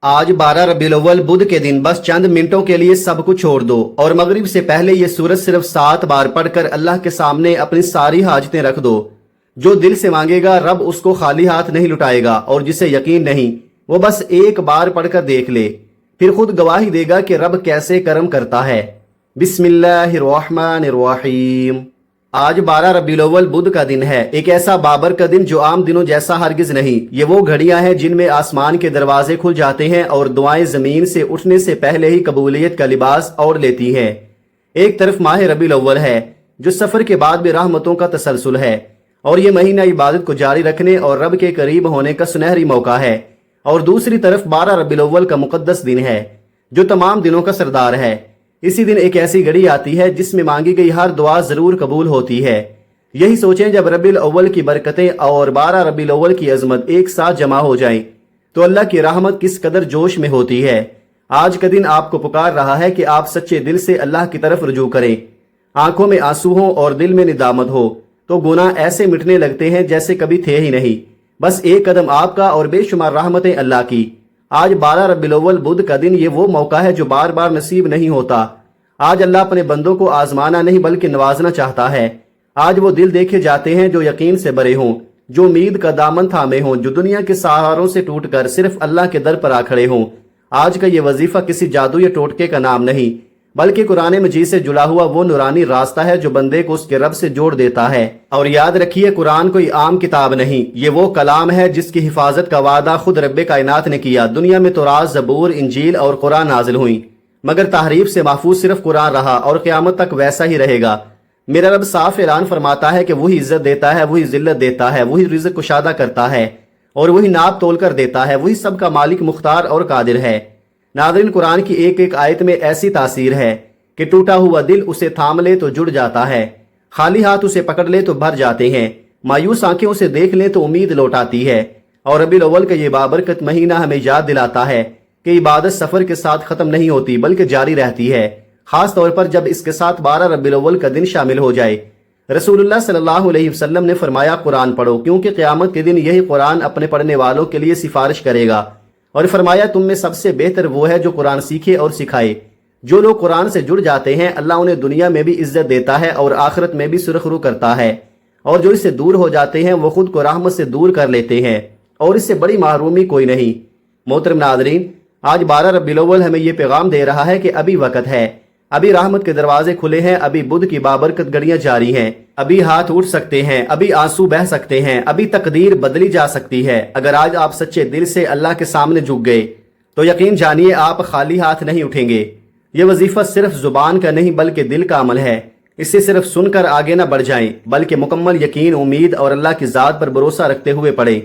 आज 12 रबीउल अव्वल बुध के दिन बस चंद मिनटों के लिए सब कुछ छोड़ दो और मगरिब से पहले ये सूरत सिर्फ 7 बार पढ़कर अल्लाह के सामने अपनी सारी हाजतें रख दो। जो दिल से मांगेगा रब उसको खाली हाथ नहीं लुटाएगा, और जिसे यकीन नहीं वो बस एक बार पढ़कर देख ले, फिर खुद गवाही देगा कि रब कैसे करम करता है। बिस्मिल्लाहिर्रहमानिर्रहीम। आज 12 रबीउल अव्वल बुध का दिन है, एक ऐसा बाबर का दिन जो आम दिनों जैसा हरगिज नहीं। ये वो घड़ियां हैं जिनमें आसमान के दरवाजे खुल जाते हैं और दुआएं जमीन से उठने से पहले ही कबूलियत का लिबास ओढ़ लेती हैं। एक तरफ माह रबीउल अव्वल है जो सफर के बाद भी रहमतों का तसलसल है, और ये महीना इबादत को जारी रखने और रब के करीब होने का सुनहरी मौका है, और दूसरी तरफ 12 रबीउल अव्वल का मुकद्दस दिन है जो तमाम दिनों का सरदार है। इसी दिन एक ऐसी घड़ी आती है जिसमें मांगी गई हर दुआ जरूर कबूल होती है। यही सोचें, जब रबीउल अव्वल की बरकतें और 12 रबीउल अव्वल की अजमत एक साथ जमा हो जाएं तो अल्लाह की रहमत किस कदर जोश में होती है। आज का दिन आपको पुकार रहा है कि आप सच्चे दिल से अल्लाह की तरफ रुजू करें। आंखों में आंसू हो और दिल में निदामत हो तो गुनाह ऐसे मिटने लगते हैं जैसे कभी थे ही नहीं। बस एक कदम आपका और बेशुमार रहमतें अल्लाह की। आज 12 रबीउल अव्वल बुध का दिन ये वो मौका है जो बार बार नसीब नहीं होता। आज अल्लाह अपने बंदों को आजमाना नहीं बल्कि नवाजना चाहता है। आज वो दिल देखे जाते हैं जो यकीन से भरे हों, जो उम्मीद का दामन थामे हों, जो दुनिया के सहारों से टूटकर सिर्फ अल्लाह के दर पर आ खड़े हों। आज का ये वजीफा किसी जादू या टोटके का नाम नहीं बल्कि कुरान मजीद से जुड़ा हुआ वो नूरानी रास्ता है जो बंदे को उसके रब से जोड़ देता है। और याद रखिए, कुरान कोई आम किताब नहीं, ये वो कलाम है जिसकी हिफाजत का वादा खुद रब्बे कायनात ने किया। दुनिया में तौरात, ज़बूर, इंजील और कुरान नाजिल हुई, मगर तहरीफ से महफूज सिर्फ कुरान रहा और क़यामत तक वैसा ही रहेगा। मेरा रब साफ ऐलान फरमाता है कि वही इज्जत देता है, वही जिल्लत देता है, वही रिज़्क़ कुशादा करता है और वही नाप तोल कर देता है, वही सबका मालिक, मुख्तार और कादिर है। नाज़रीन, कुरान की एक एक आयत में ऐसी तासीर है कि टूटा हुआ दिल उसे थाम ले तो जुड़ जाता है, खाली हाथ उसे पकड़ ले तो भर जाते हैं, मायूस आंखें उसे देख ले तो उम्मीद लौट आती है। और रबीउल अव्वल का ये बाबरकत महीना हमें याद दिलाता है कि इबादत सफर के साथ खत्म नहीं होती बल्कि जारी रहती है, खास तौर पर जब इसके साथ 12 रबीउल अव्वल का दिन शामिल हो जाए। रसूलुल्लाह सल्लल्लाहु अलैहि वसल्लम ने फरमाया, कुरान पढ़ो क्योंकि क़यामत के दिन यही कुरान अपने पढ़ने वालों के लिए सिफारिश करेगा। और फरमाया, तुम में सबसे बेहतर वो है जो कुरान सीखे और सिखाए। जो लोग कुरान से जुड़ जाते हैं अल्लाह उन्हें दुनिया में भी इज्जत देता है और आखिरत में भी सुरखरू करता है, और जो इससे दूर हो जाते हैं वो खुद को रहमत से दूर कर लेते हैं, और इससे बड़ी महरूमी कोई नहीं। मोहतरम नाज़रीन, आज 12 रबीउल अव्वल हमें ये पैगाम दे रहा है कि अभी वक्त है, अभी रहमत के दरवाजे खुले हैं, अभी बुध की बाबरकत घड़ियां जारी हैं, अभी हाथ उठ सकते हैं, अभी आंसू बह सकते हैं, अभी तकदीर बदली जा सकती है। अगर आज आप सच्चे दिल से अल्लाह के सामने झुक गए तो यकीन जानिए आप खाली हाथ नहीं उठेंगे। ये वजीफा सिर्फ जुबान का नहीं बल्कि दिल का अमल है। इससे सिर्फ सुनकर आगे न बढ़ जाएं बल्कि मुकम्मल यकीन, उम्मीद और अल्लाह की ज़ात पर भरोसा रखते हुए पढ़ें,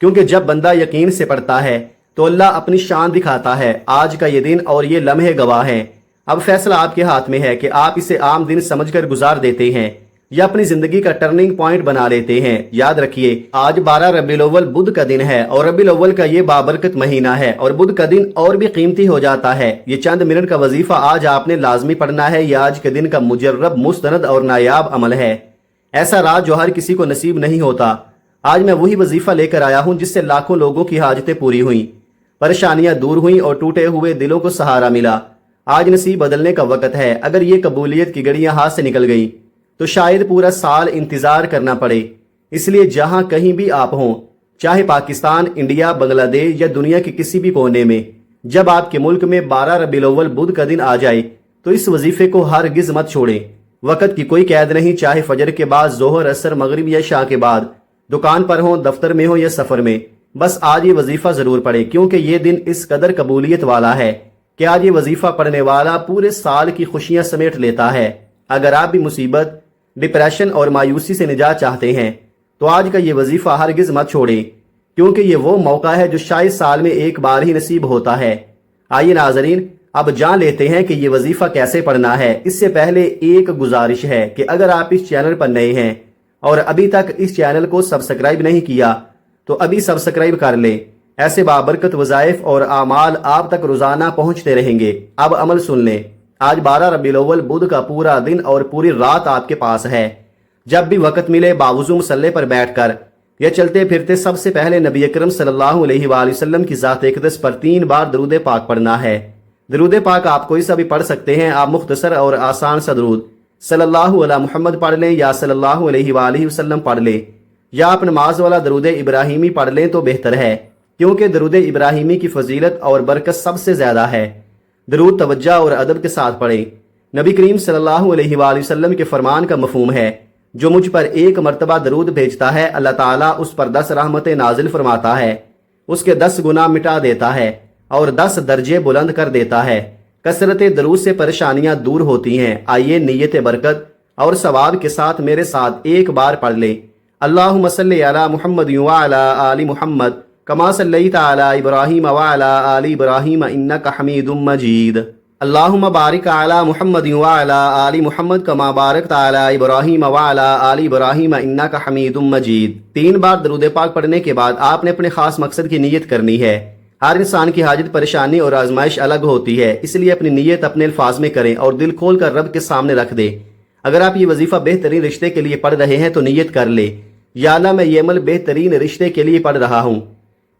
क्योंकि जब बंदा यकीन से पढ़ता है तो अल्लाह अपनी शान दिखाता है। आज का ये दिन और ये लम्हे गवाह हैं। अब फैसला आपके हाथ में है कि आप इसे आम दिन समझकर गुजार देते हैं या अपनी जिंदगी का टर्निंग पॉइंट बना लेते हैं। याद रखिए, आज 12 रबीउल अव्वल बुध का दिन है और रबीउल अव्वल का ये बाबरकत महीना है, और बुध का दिन और भी कीमती हो जाता है। ये चंद मिनट का वजीफा आज आपने लाजमी पढ़ना है। यह आज के दिन का मुजर्रब, मुस्तनद और नायाब अमल है, ऐसा राज जो हर किसी को नसीब नहीं होता। आज मैं वही वजीफा लेकर आया हूँ जिससे लाखों लोगों की हाजतें पूरी हुई, परेशानियां दूर हुई और टूटे हुए दिलों को सहारा मिला। आज नसीब बदलने का वक्त है। अगर ये कबूलियत की घड़ियां हाथ से निकल गई तो शायद पूरा साल इंतजार करना पड़े। इसलिए जहां कहीं भी आप हों, चाहे पाकिस्तान, इंडिया, बांग्लादेश या दुनिया के किसी भी कोने में, जब आपके मुल्क में 12 रबीउल अव्वल बुध का दिन आ जाए तो इस वजीफे को हरगिज मत छोड़ें। वक्त की कोई कैद नहीं, चाहे फजर के बाद, जोहर, असर, मगरिब या शाह के बाद, दुकान पर हो, दफ्तर में हो या सफर में, बस आज ये वजीफा जरूर पढ़े, क्योंकि ये दिन इस कदर कबूलियत वाला है कि आज ये वजीफा पढ़ने वाला पूरे साल की खुशियां समेट लेता है। अगर आप भी मुसीबत, डिप्रेशन और मायूसी से निजात चाहते हैं तो आज का ये वजीफा हरगिज मत छोड़ें, क्योंकि ये वो मौका है जो शायद साल में एक बार ही नसीब होता है। आइए नाजरीन, अब जान लेते हैं कि ये वजीफा कैसे पढ़ना है। इससे पहले एक गुजारिश है कि अगर आप इस चैनल पर नए हैं और अभी तक इस चैनल को सब्सक्राइब नहीं किया तो अभी सब्सक्राइब कर लें। ऐसे बाबरकत वज़ाइफ और आमाल आप तक रोजाना पहुंचते रहेंगे। अब अमल सुन लें। आज 12 रबीउल अव्वल बुध का पूरा दिन और पूरी रात आपके पास है। जब भी वक्त मिले बावजू मुसल्ले पर बैठकर یہ چلتے پھرتے سب سے پہلے نبی اکرم صلی اللہ علیہ وآلہ وسلم کی ذات اقدس پر 3 بار درود پاک پڑھنا ہے۔ درود پاک آپ کوئی سا بھی پڑھ سکتے ہیں، آپ مختصر اور آسان سا درود صلی اللہ علیہ محمد پڑھ لیں یا صلی اللہ علیہ وآلہ وسلم پڑھ لیں، یا آپ نماز والا درود ابراہیمی پڑھ لیں تو بہتر ہے، کیونکہ درود ابراہیمی کی فضیلت اور برکت سب سے زیادہ ہے۔ درود توجہ اور ادب کے ساتھ پڑھیں۔ نبی کریم صلی اللہ علیہ وآلہ وسلم کے فرمان کا مفہوم ہے، جو مجھ پر 1 مرتبہ درود بھیجتا ہے اللہ تعالیٰ اس پر 10 رحمتیں نازل فرماتا ہے، اس کے 10 گناہ مٹا دیتا ہے اور 10 درجے بلند کر دیتا ہے۔ کثرت درود سے پریشانیاں دور ہوتی ہیں۔ آئیے نیت برکت اور ثواب کے ساتھ میرے ساتھ 1 بار پڑھ لیں۔ اللہم صلی علی محمد وعلی آل محمد کما صلیت علی ابراہیم وعلی آل ابراہیم انک حمید مجید۔ اللہم بارک علی محمد وعلی آل محمد کما بارکت علی ابراہیم وعلی آل ابراہیم انک حمید مجید۔ 3 بار درود پاک پڑھنے کے بعد آپ نے اپنے خاص مقصد کی نیت کرنی ہے۔ ہر انسان کی حاجت پریشانی اور آزمائش الگ ہوتی ہے، اس لیے اپنی نیت اپنے الفاظ میں کریں اور دل کھول کر رب کے سامنے رکھ دیں۔ اگر آپ یہ وظیفہ بہترین رشتے کے لیے پڑھ رہے ہیں تو نیت کر لیں، یا اللہ میں یہ عمل بہترین رشتے کے لیے پڑھ رہا ہوں،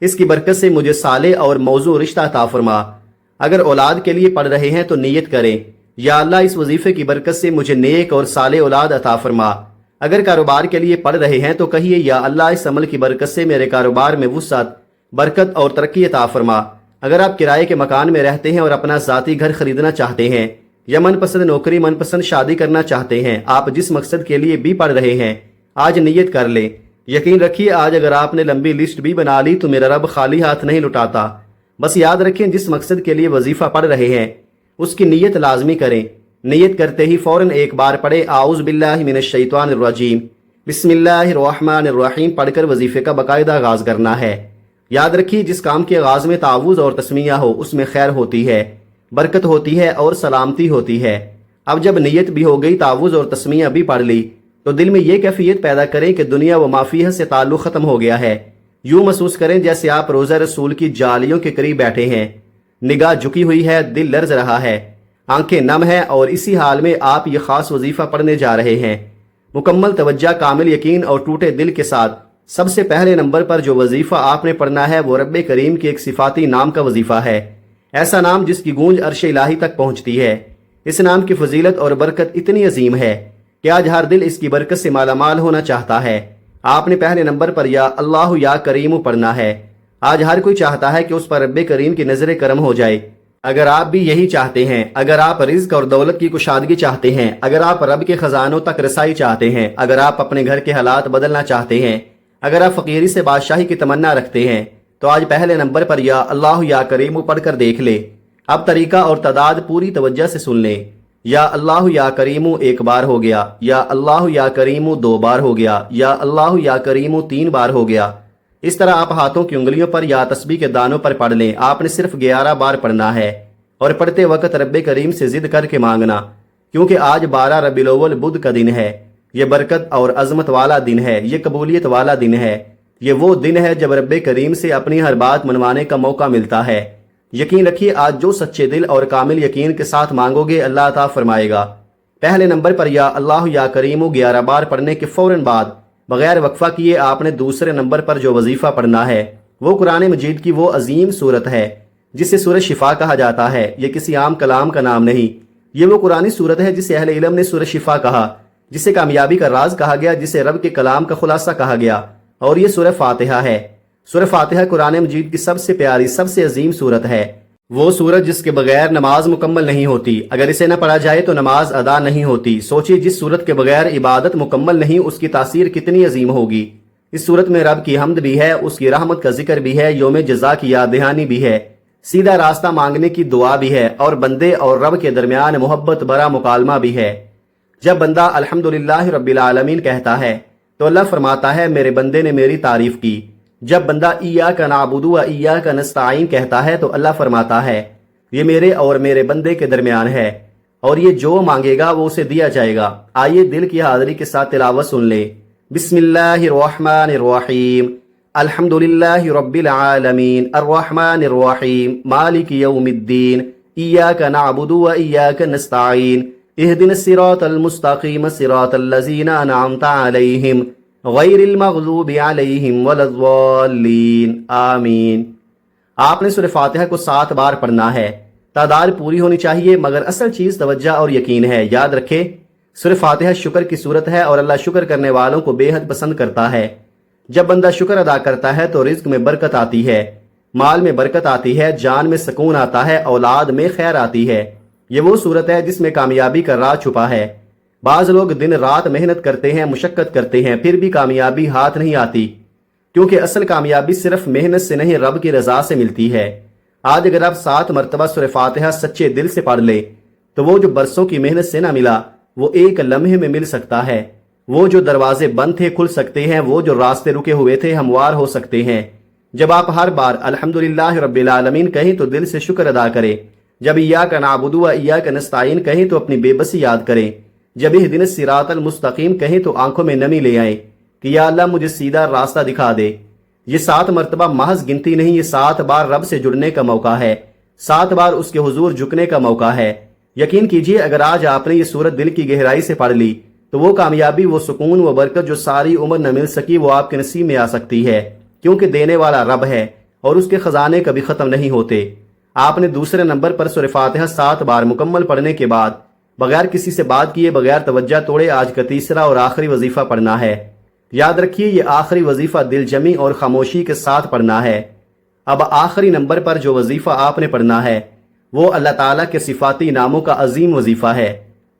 اس کی برکت سے مجھے صالح اور موزوں رشتہ عطا فرما۔ اگر اولاد کے لیے پڑھ رہے ہیں تو نیت کریں، یا اللہ اس وظیفے کی برکت سے مجھے نیک اور صالح اولاد عطا فرما۔ اگر کاروبار کے لیے پڑھ رہے ہیں تو کہیے، یا اللہ اس عمل کی برکت سے میرے کاروبار میں وسعت، برکت اور ترقی عطا فرما۔ اگر آپ کرائے کے مکان میں رہتے ہیں اور اپنا ذاتی گھر خریدنا چاہتے ہیں، یا من پسند نوکری، من پسند شادی کرنا چاہتے ہیں، آپ جس مقصد کے لیے بھی پڑھ رہے ہیں، آج نیت کر لیں۔ یقین رکھیے آج اگر آپ نے لمبی لسٹ بھی بنا لی تو میرا رب خالی ہاتھ نہیں لٹاتا۔ بس یاد رکھیں، جس مقصد کے لیے وظیفہ پڑھ رہے ہیں اس کی نیت لازمی کریں۔ نیت کرتے ہی فوراً 1 بار پڑھیں اعوذ باللہ من الشیطان الرجیم، بسم اللہ الرحمن الرحیم پڑھ کر وظیفے کا باقاعدہ آغاز کرنا ہے۔ یاد رکھیے، جس کام کے آغاز میں تعوذ اور تسمیہ ہو اس میں خیر ہوتی ہے، برکت ہوتی ہے اور سلامتی ہوتی ہے۔ اب جب نیت بھی ہو گئی، تعوذ اور تسمیہ بھی پڑھ لی، تو دل میں یہ کیفیت پیدا کریں کہ دنیا و ما فیہا سے تعلق ختم ہو گیا ہے۔ یوں محسوس کریں جیسے آپ روضہ رسول کی جالیوں کے قریب بیٹھے ہیں، نگاہ جھکی ہوئی ہے، دل لرز رہا ہے، آنکھیں نم ہیں، اور اسی حال میں آپ یہ خاص وظیفہ پڑھنے جا رہے ہیں۔ مکمل توجہ، کامل یقین اور ٹوٹے دل کے ساتھ سب سے پہلے نمبر پر جو وظیفہ آپ نے پڑھنا ہے وہ رب کریم کے ایک صفاتی نام کا وظیفہ ہے، ایسا نام جس کی گونج عرش الہی تک پہنچتی ہے۔ اس نام کی فضیلت اور برکت اتنی عظیم ہے کہ آج ہر دل اس کی برکت سے مالا مال ہونا چاہتا ہے۔ آپ نے پہلے نمبر پر یا اللہ یا کریم پڑھنا ہے۔ آج ہر کوئی چاہتا ہے کہ اس پر رب کریم کی نظر کرم ہو جائے۔ اگر آپ بھی یہی چاہتے ہیں، اگر آپ رزق اور دولت کی کشادگی چاہتے ہیں، اگر آپ رب کے خزانوں تک رسائی چاہتے ہیں، اگر آپ اپنے گھر کے حالات بدلنا چاہتے ہیں، اگر آپ فقیری سے بادشاہی کی تمنا رکھتے ہیں، تو آج پہلے نمبر پر یا اللہ یا کریم پڑھ کر دیکھ لیں۔ اب طریقہ اور تعداد پوری توجہ سے سن لیں۔ یا اللہ یا کریم 1 بار ہو گیا، یا اللہ یا کریم 2 بار ہو گیا، یا اللہ یا کریم 3 بار ہو گیا۔ اس طرح آپ ہاتھوں کی انگلیوں پر یا تسبیح کے دانوں پر پڑھ لیں۔ آپ نے صرف 11 بار پڑھنا ہے، اور پڑھتے وقت رب کریم سے ضد کر کے مانگنا، کیونکہ آج 12 ربیع الاول بدھ کا دن ہے۔ یہ برکت اور عظمت والا دن ہے، یہ قبولیت والا دن ہے، یہ وہ دن ہے جب رب کریم سے اپنی ہر بات منوانے کا موقع ملتا ہے۔ یقین رکھیے آج جو سچے دل اور کامل یقین کے ساتھ مانگو گے اللہ عطا فرمائے گا۔ پہلے نمبر پر یا اللہ یا کریم 11 بار پڑھنے کے فوراً بعد بغیر وقفہ کیے آپ نے دوسرے نمبر پر جو وظیفہ پڑھنا ہے وہ قرآن مجید کی وہ عظیم سورت ہے جسے سورہ شفا کہا جاتا ہے۔ یہ کسی عام کلام کا نام نہیں، یہ وہ قرآنی سورت ہے جسے اہل علم نے سورہ شفا کہا، جسے کامیابی کا راز کہا گیا، جسے رب کے کلام کا خلاصہ کہا گیا، اور یہ سورہ فاتحہ ہے۔ سورہ فاتحہ قرآن مجید کی سب سے پیاری، سب سے عظیم سورت ہے، وہ سورت جس کے بغیر نماز مکمل نہیں ہوتی۔ اگر اسے نہ پڑھا جائے تو نماز ادا نہیں ہوتی۔ سوچئے جس سورت کے بغیر عبادت مکمل نہیں، اس کی تاثیر کتنی عظیم ہوگی۔ اس سورت میں رب کی حمد بھی ہے، اس کی رحمت کا ذکر بھی ہے، یوم جزا کی یاد دہانی بھی ہے، سیدھا راستہ مانگنے کی دعا بھی ہے، اور بندے اور رب کے درمیان محبت برا مکالمہ بھی ہے۔ جب بندہ الحمدللہ رب العالمین کہتا ہے تو اللہ فرماتا ہے میرے بندے نے میری تعریف کی۔ جب بندہ ایاک نعبد و ایاک نستعین کہتا ہے تو اللہ فرماتا ہے یہ میرے اور میرے بندے کے درمیان ہے، اور یہ جو مانگے گا وہ اسے دیا جائے گا۔ آئیے دل کی حاضری کے ساتھ تلاوت سن لیں۔ بسم اللہ الرحمن الرحیم، الحمدللہ رب العالمین، الرحمن الرحیم، مالک یوم الدین، ایاک نعبد و ایاک نستعین، اہدنا الصراط المستقیم صراط الذین انعمت علیہم गैरिल मग़लूबि अलैहिम वलद्दाल्लीन आमीन। आपने सूरह फातिहा को 7 बार पढ़ना है। तादाद पूरी होनी चाहिए, मगर असल चीज तवज्जो और यकीन है। याद रखें, सूरह फातिहा शुक्र की सूरत है और अल्लाह शुक्र करने वालों को बेहद पसंद करता है। जब बंदा शुक्र अदा करता है तो रिज्क में बरकत आती है, माल में बरकत आती है, जान में सुकून आता है, औलाद में खैर आती है। ये वो सूरत है जिसमें कामयाबी का राज छुपा है। बाज लोग दिन रात मेहनत करते हैं, मुशक्कत करते हैं, फिर भी कामयाबी हाथ नहीं आती, क्योंकि असल कामयाबी सिर्फ मेहनत से नहीं, रब की रजा से मिलती है। आज अगर आप 7 मरतबा सूरह फातिहा सच्चे दिल से पढ़ ले तो वो जो बरसों की मेहनत से ना मिला वो एक लम्हे में मिल सकता है। वो जो दरवाजे बंद थे खुल सकते हैं, वो जो रास्ते रुके हुए थे हमवार हो सकते हैं। जब आप हर बार अल्हम्दुलिल्लाह रब्बिल आलमीन कहें तो दिल से शुक्र अदा करें। जब इय्याका नअबुदु व इय्याका नस्तईन कहें तो अपनी बेबसी याद करें। जब इहदिनस सिरातल मुस्तकीम कहें तो आंखों में नमी ले आए कि या अल्लाह मुझे सीधा रास्ता दिखा दे। ये 7 मरतबा महज गिनती नहीं, ये 7 बार रब से जुड़ने का मौका है, 7 बार उसके हुजूर झुकने का मौका है। यकीन कीजिए, अगर आज आपने ये सूरत दिल की गहराई से पढ़ ली तो वो कामयाबी, वो सुकून, वो बरकत जो सारी उम्र न मिल सकी वो आपके नसीब में आ सकती है, क्योंकि देने वाला रब है और उसके खजाने कभी खत्म नहीं होते। आपने दूसरे नंबर पर सूरह फातिहा 7 बार मुकम्मल पढ़ने के बाद बगैर किसी से बात किए, बगैर तवज्जो तोड़े आज का तीसरा और आखिरी वजीफा पढ़ना है। याद रखिए, ये आखिरी वजीफा दिलजमी और खामोशी के साथ पढ़ना है। अब आखिरी नंबर पर जो वजीफा आपने पढ़ना है वो अल्लाह ताला के सिफाती नामों का अजीम वजीफा है।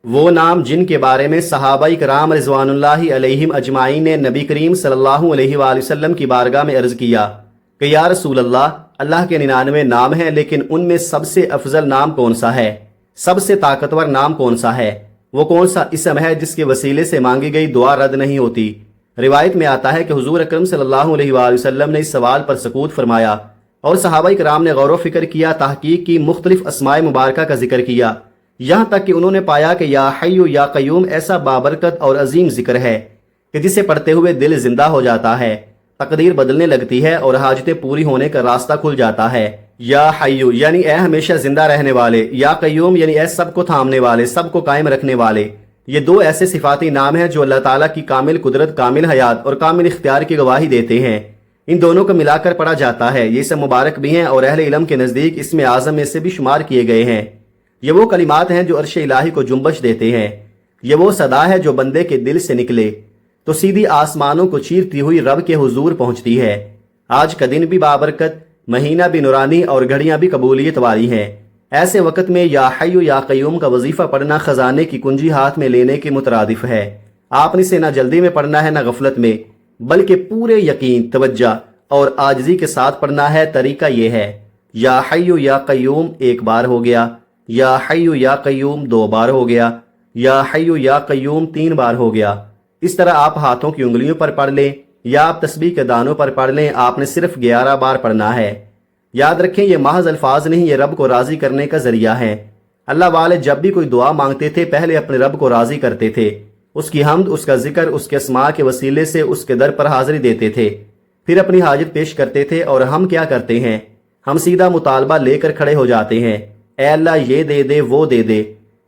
वो नाम जिनके बारे में सहाबाई कराम रिज़वानुल्लाहि अलैहिम अजमाइन ने नबी करीम सल्लल्लाहु अलैहि वसल्लम की बारगाह में अर्ज किया कि या रसूल अल्लाह, अल्लाह के 99 नाम हैं, लेकिन उनमें सबसे अफजल नाम कौन सा है, सबसे ताकतवर नाम कौन सा है, वो कौन सा इसम है जिसके वसीले से मांगी गई दुआ रद्द नहीं होती। रिवायत में आता है कि हुजूर अकरम सल्लल्लाहु अलैहि वसल्लम ने इस सवाल पर सकूत फरमाया और सहाबाई कराम ने गौर व फिक्र किया, तहकीक की, मुख्तलिफ अस्माए मुबारका का जिक्र किया, यहाँ तक कि उन्होंने पाया कि या हय्यु या क़य्यूम ऐसा बाबरकत और अजीम जिक्र है कि जिसे पढ़ते हुए दिल जिंदा हो जाता है, तकदीर बदलने लगती है और हाजतें पूरी होने का रास्ता खुल जाता है। या हय्यु यानी ए हमेशा जिंदा रहने वाले, या क़य्यूम यानी ए सबको थामने वाले, सबको कायम रखने वाले। ये 2 ऐसे सिफाती नाम हैं जो अल्लाह ताला की कामिल कुदरत, कामिल हयात और कामिल इख्तियार की गवाही देते हैं। इन दोनों को मिलाकर पढ़ा जाता है। ये सब मुबारक भी हैं और अहले इल्म के नज़दीक इसमें आज़म में से भी शुमार किए गए हैं। ये वो कलिमात हैं जो अर्श इलाही को जुम्बश देते हैं। ये वो सदा है जो बंदे के दिल से निकले तो सीधी आसमानों को चीरती हुई रब के हुजूर पहुंचती है। आज का दिन भी बाबरकत, महीना भी नुरानी और घड़ियां भी कबूलियत वाली हैं। ऐसे वक्त में या हय्यु या क़य्यूम का वजीफा पढ़ना खजाने की कुंजी हाथ में लेने के मुतरादिफ है। आपने इसे ना जल्दी में पढ़ना है ना गफलत में, बल्कि पूरे यकीन, तवज्जो और आजिज़ी के साथ पढ़ना है। तरीका ये है, या हय्यु या क़य्यूम 1 बार हो गया, या हय्यु या क़य्यूम 2 बार हो गया, या हय्यु या क़य्यूम 3 बार हो गया। इस तरह आप हाथों की उंगलियों पर पढ़ लें या आप तस्बीह के दानों पर पढ़ लें। आपने सिर्फ 11 बार पढ़ना है। याद रखें, ये महज अल्फाज नहीं, ये रब को राजी करने का जरिया है। अल्लाह वाले जब भी कोई दुआ मांगते थे पहले अपने रब को राजी करते थे, उसकी हम्द, उसका जिक्र, उसके अस्मा के वसीले से उसके दर पर हाजिरी देते थे, फिर अपनी हाजिर पेश करते थे। और हम क्या करते हैं, हम सीधा मुतालबा लेकर खड़े हो जाते हैं, ए अल्लाह ये दे दे, वो दे दे।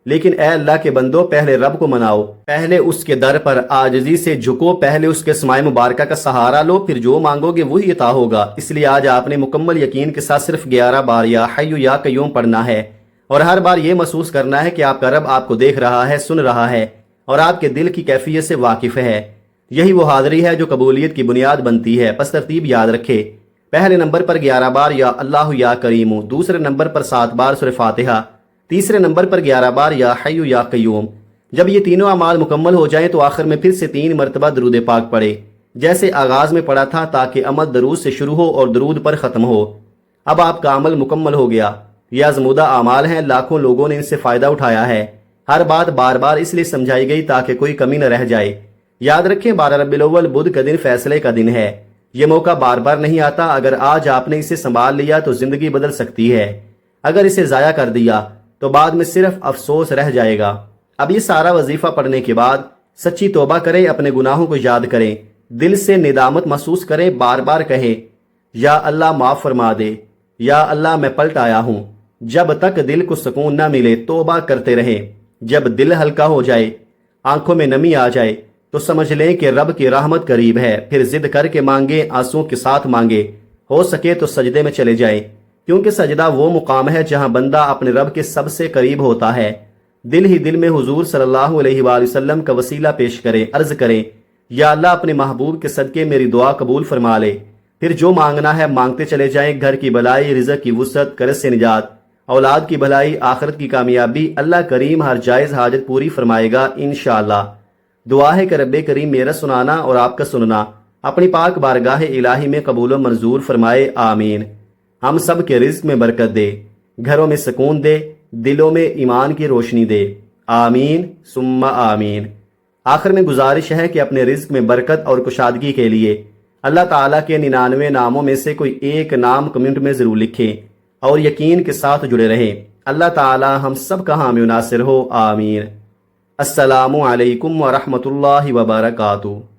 लेकिन ए अल्लाह के बंदो, पहले रब को मनाओ, पहले उसके दर पर आजिज़ी से झुको, पहले उसके अस्माए मुबारका का सहारा लो, फिर जो मांगोगे वही अता होगा। इसलिए आज आपने मुकम्मल यकीन के साथ सिर्फ 11 बार या हय्यु या क़य्यूम पढ़ना है और हर बार ये महसूस करना है कि आपका रब आपको देख रहा है, सुन रहा है और आपके दिल की कैफियत से वाकिफ है। यही वो हाज़िरी है जो कबूलियत की बुनियाद बनती है। बस तरतीब याद रखे, पहले नंबर पर 11 बार या अल्लाह या करीमु, दूसरे नंबर पर 7 बार सूरह फातिहा, तीसरे नंबर पर 11 बार या हय्यु या क़य्यूम। जब ये तीनों अमाल मुकम्मल हो जाएं तो आखिर में फिर से 3 मरतबा दरूद पाक पढ़े, जैसे आगाज में पढ़ा था, ताकि अमल दरूद से शुरू हो और दरूद पर ख़त्म हो। अब आपका अमल मुकम्मल हो गया। ये आज़मूदा अमाल हैं, लाखों लोगों ने इनसे फ़ायदा उठाया है। हर बात बार बार इसलिए समझाई गई ताकि कोई कमी न रह जाए। याद रखें, 12 रबीउल अव्वल बुध का दिन फैसले का दिन है। ये मौका बार बार नहीं आता। अगर आज आपने इसे संभाल लिया तो जिंदगी बदल सकती है, अगर इसे ज़ाया कर दिया तो बाद में सिर्फ अफसोस रह जाएगा। अब ये सारा वजीफा पढ़ने के बाद सच्ची तौबा करें, अपने गुनाहों को याद करें, दिल से निदामत महसूस करें, बार बार कहें या अल्लाह माफ़ फरमा दे, या अल्लाह मैं पलट आया हूँ। जब तक दिल को सुकून न मिले तौबा करते रहें। जब दिल हल्का हो जाए, आंखों में नमी आ जाए, تو سمجھ لیں کہ رب کی رحمت قریب ہے۔ پھر ضد کر کے مانگیں، آنسوں کے ساتھ مانگے، ہو سکے تو سجدے میں چلے جائیں، کیونکہ سجدہ وہ مقام ہے جہاں بندہ اپنے رب کے سب سے قریب ہوتا ہے۔ دل ہی دل میں حضور صلی اللہ علیہ وآلہ وسلم کا وسیلہ پیش کریں، عرض کریں یا اللہ اپنے محبوب کے صدقے میری دعا قبول فرما لے۔ پھر جو مانگنا ہے مانگتے چلے جائیں، گھر کی بلائی، رزق کی وسعت، قرض سے نجات، اولاد کی بھلائی، آخرت کی کامیابی، اللہ کریم ہر جائز حاجت پوری فرمائے گا انشاءاللہ۔ دعا ہے کہ رب کریم میرا سنانا اور آپ کا سننا اپنی پاک بارگاہ الہی میں قبول و منظور فرمائے، آمین۔ ہم سب کے رزق میں برکت دے، گھروں میں سکون دے، دلوں میں ایمان کی روشنی دے، آمین ثم آمین۔ آخر میں گزارش ہے کہ اپنے رزق میں برکت اور کشادگی کے لیے اللہ تعالیٰ کے 99 ناموں میں سے کوئی ایک نام کمنٹ میں ضرور لکھیں اور یقین کے ساتھ جڑے رہیں۔ اللہ تعالیٰ ہم سب کا حامی و ناصر ہو، آمین۔ السلام علیکم ورحمۃ اللہ وبرکاتہ۔